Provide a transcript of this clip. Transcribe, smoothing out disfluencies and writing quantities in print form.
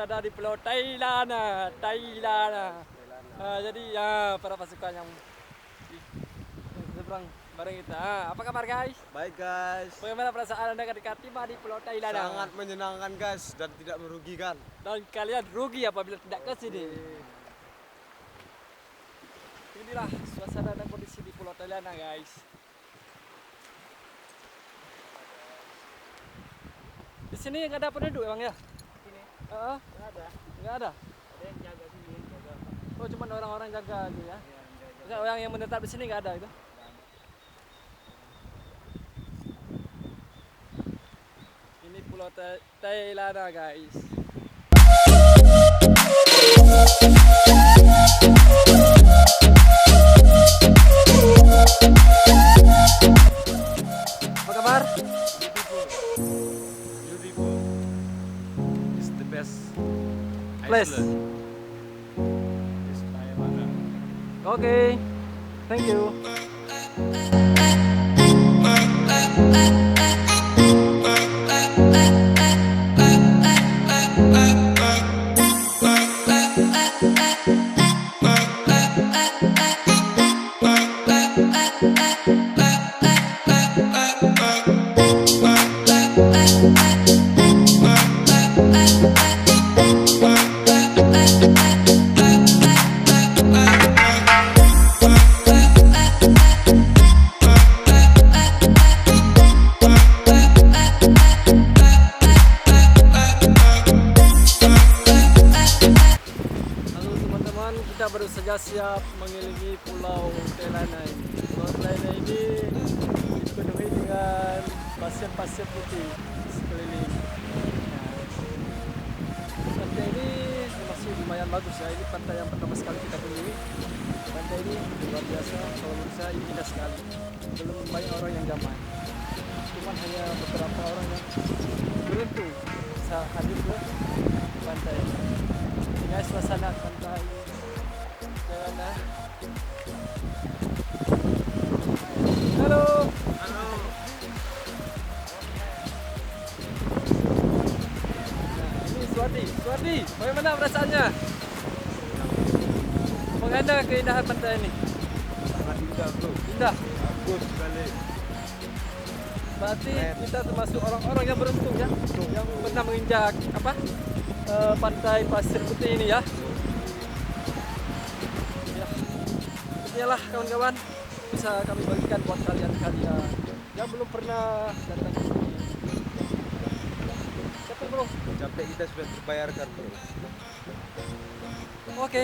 berada di Pulau Tailana. Jadi ya para pasukan yang seberang bareng kita. Apa kabar guys? Baik guys. Bagaimana perasaan Anda ketika tiba di Pulau Tailana? Sangat menyenangkan guys dan tidak merugikan. Dan kalian rugi apabila tidak ke sini. Inilah suasana dan kondisi di Pulau Tailana guys. Di sini nggak ada penduduk emang ya? Sini Nggak ada. Nggak ada. ada yang jaga sini, jaga. Oh cuma orang-orang jaga aja ya? Ya, jaga. Maksudnya orang yang menetap di sini nggak ada gitu? Ini Pulau Tailana guys. Apa kabar? Beautiful. It's the best Place. Iceland. It's Tailana. Okay, thank you. Halo teman-teman, kita baru saja siap mengelilingi Pulau Tailana ini. Pulau Tailana ini dipenuhi dengan pasir-pasir putih di sekeliling. Pantai ini masih lumayan bagus ya. Ini pantai yang pertama sekali kita kunjungi. Pantai ini luar biasa, kalau menurut saya ini indah sekali. Belum banyak orang yang jamai. Cuma hanya beberapa orang yang beruntung bisa hadir ke pantai ini. Inilah suasana pantai Tailana. Halo. Halo. Nah, ini Suwardi, bagaimana perasaannya? Bagaimana keindahan pantai ini? Sangat indah bro. Indah. Bagus sekali. Berarti Keren. kita termasuk orang-orang yang beruntung ya, yang pernah menginjak apa? Pantai pasir putih ini ya. Ya, inilah kawan-kawan bisa kami bagikan buat kalian-kalian yang belum pernah datang ke sini. Siapa bro? Capek kita sudah terbayarkan bro. Oke.